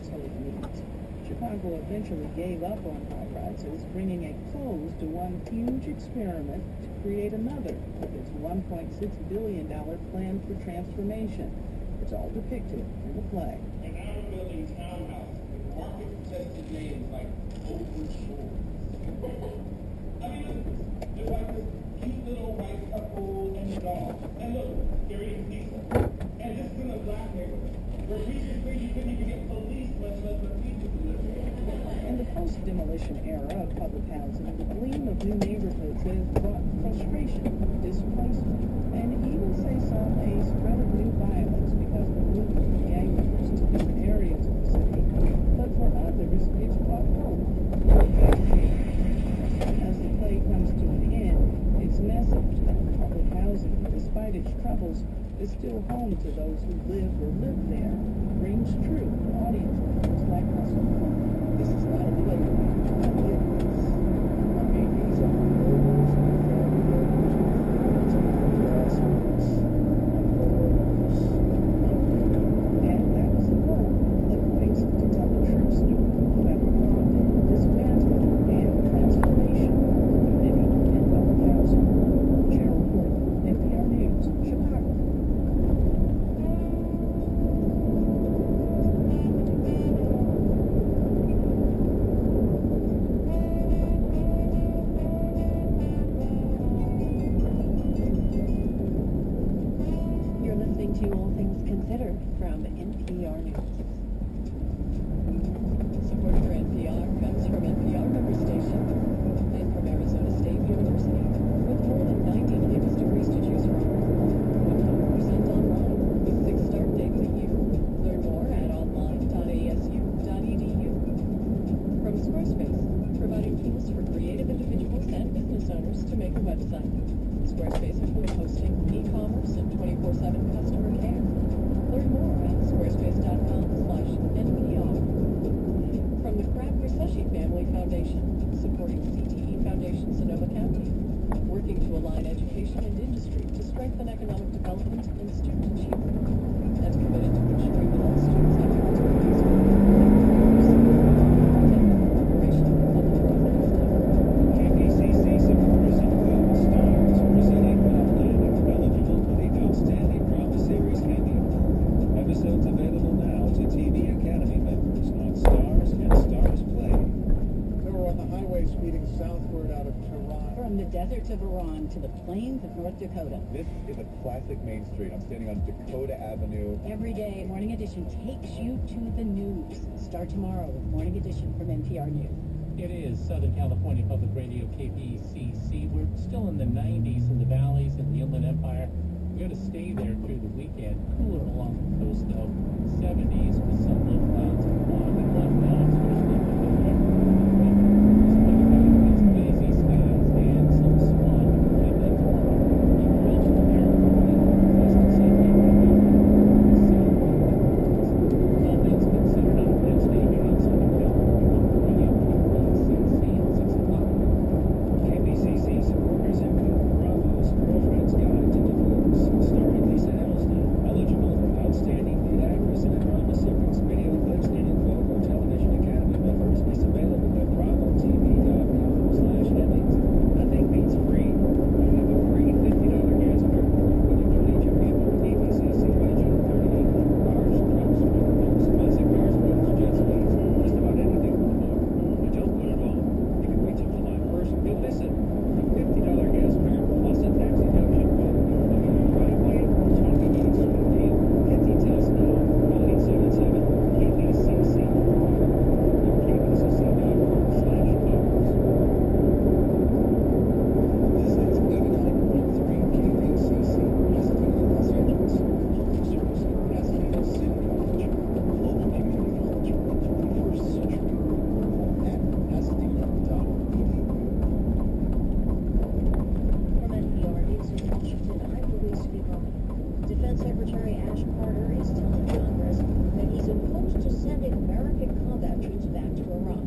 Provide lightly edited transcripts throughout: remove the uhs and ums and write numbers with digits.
household needs. Chicago eventually gave up on high-rises, bringing a close to one huge experiment to create another with its $1.6 billion plan for transformation. It's all depicted in the play. And now we're building townhouses with market-tested names like Open Shore. I mean, look, they're like this cute little white couple and dog. And look, they're eating pizza. And this is in a black neighborhood, where recently you couldn't even get police, much less a pizza delivery. In the post-demolition era of public housing, the gleam of new neighborhoods has brought frustration, displacement, and even, say some, a spread of new violence because of movement of gang members to different areas of the city. But for others, it's brought hope. As the play comes to an end, its message that public housing, despite its troubles, is still home to those who live or live there, rings true to audience members like Russell. This is not a playground. These are murders and family members and grassroots and that was the goal, the place to tell the true story of federal funding, dismantling, and transformation of community and public housing. Cheryl Portland, NPR News, Chicago. You're listening to All Things Considered from NPR News. Support for NPR comes from NPR member stations and from Arizona State University, with more than 90 latest degrees to choose from. 100% online, with 6 start dates a year. Learn more at online.asu.edu. From Squarespace, providing tools for creative individuals and business owners to make a website. Squarespace includes hosting, e-commerce, and 24/7 customer care. Learn more at squarespace.com/NPR. From the Crabb Reseshi Family Foundation, supporting CTE Foundation Sonoma County, working to align education and industry to strengthen economic development and student achievement, and committed to ensuring that all students have the opportunities for KPCC supporters include Stars, presenting Outlander, eligible for the Outstanding Drama Series Emmy Award. Episodes available now to TV Academy members on Stars and Stars Play. So we're on the highway speeding southward out of Tehran. From the deserts of Iran to the plains of North Dakota. This is a classic Main Street. I'm standing on Dakota Avenue. Every day, Morning Edition takes you to the news. Start tomorrow with Morning Edition from NPR News. It is Southern California Public Radio, KPCC. We're still in the 90s in the valleys and the Inland Empire. We're going to stay there through the weekend. Cooler along the coast, though. 70s with some low clouds and fog and left down, especially in the north. It's hazy skies and some smog. And then tomorrow, the regional air quality western San Diego. All things considered on Wednesday here in Southern California Public Radio, KPCC at 6 o'clock. KPCC supporters include Bravo's Girlfriend's Guide to Divorce, starring Lisa Edelstein, eligible for Outstanding Lead Actress in a Drama Series. Video clips and info for Television Academy members is available at bravotv.com/Emmys. Nothing beats free. You have a free $50 gas card when you donate your vehicle to KPCC by June 30th. Cars, trucks, motorhomes, classic cars, boats, jet skis, just about anything from the boat. But don't put it off. You can wait till July 1st. You'll miss it. A $50 gas card plus a tax deduction both in your driveway. Talking East 15. Get details now. Call 877-KPCC or kpcc.org/cars. This is 89.3 KPCC, Pasadena, Los Angeles. Local service in Pasadena City College. Global community college for the 21st century. At pasadena.edu. From NPR News in Washington, I'm Louise Spiegel. Defense Secretary Ash Carter is telling Congress that he's opposed to sending American combat troops back to Iraq.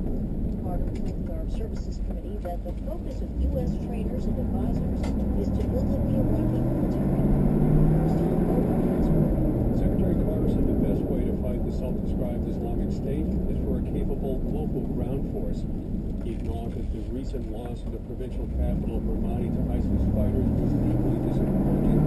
Carter told the Armed Services Committee that the focus of U.S. trainers and advisors is to build up the Iraqi military. Here's Tom Bogan has more. Secretary Carter said the best way to fight The self-described Islamic State is for a capable local ground force. He acknowledged that the recent loss of the provincial capital of Ramadi to ISIS fighters was deeply disappointing.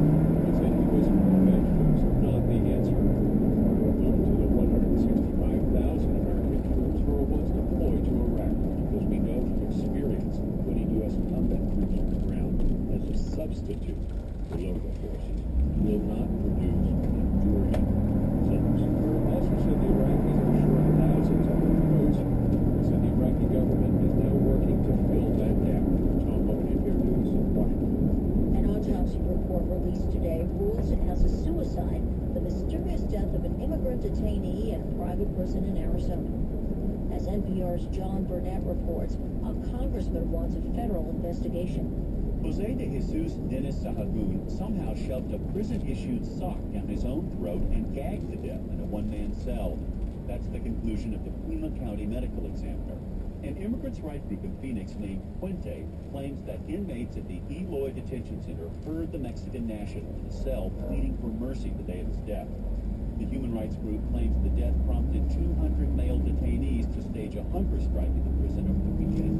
He said he was revenge was not the answer. To the 165,000 American troops who were once deployed to Iraq, because we know from experience putting U.S. combat troops on the ground as a substitute for local forces will not produce enduring results. Also said the Iraqis are short thousands of recruits. He said the Iraqi government is now working to fill that gap. Tom Bowen, NPR News, Washington. An autopsy report released today rules it as a suicide, the mysterious death of an immigrant detainee in a private prison in Arizona. As NPR's John Burnett reports, a congressman wants a federal investigation. Jose de Jesus Dennis Sahagún somehow shoved a prison-issued sock down his own throat and gagged to death in a one-man cell. That's the conclusion of the Pima County medical examiner. An immigrants' rights group in Phoenix named Puente claims that inmates at the Eloy Detention Center heard the Mexican national in the cell pleading for mercy the day of his death. The human rights group claims the death prompted 200 male detainees to stage a hunger strike at the prison over the weekend.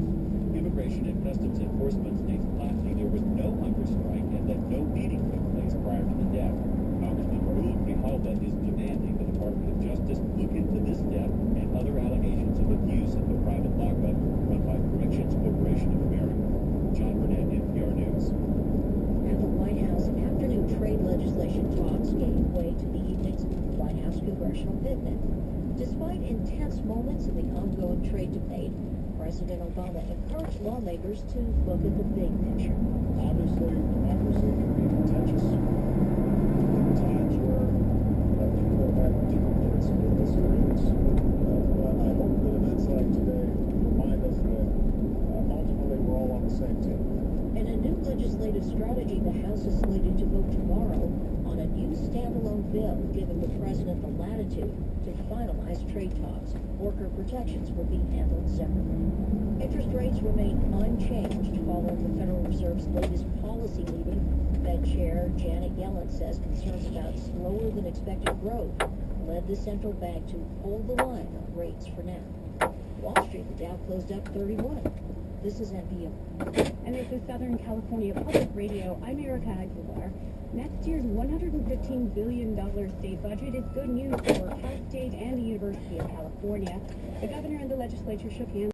Immigration and Customs Enforcement states flatly there was no hunger strike and that no meeting took place prior to the death. Congressman Raul Grijalva is demanding the Department of Justice look into this death and other allegations of abuse at the private lockup run by Corrections Corporation of America. John Burnett, NPR News. At the White House, afternoon trade legislation talks gave way to the evening's White House congressional picnic. Despite intense moments in the ongoing trade debate, President Obama encouraged lawmakers to look at the big picture. Obviously, democracy can be contentious. There are times where people have principal disagreements. But I hope that events like today remind us that ultimately we're all on the same team. In a new legislative strategy, the House is slated to vote tomorrow on a new standalone bill giving the president the latitude to finalize trade talks. Worker protections will be handled separately. Interest rates remain unchanged following the Federal Reserve's latest policy meeting. Fed Chair Janet Yellen says concerns about slower than expected growth led the central bank to hold the line on rates for now. Wall Street, the Dow closed up 31. This is NPR. And this is Southern California Public Radio. I'm Erica Aguilar. Next year's $115 billion state budget is good news for Cal State and the University of California. The governor and the legislature shook hands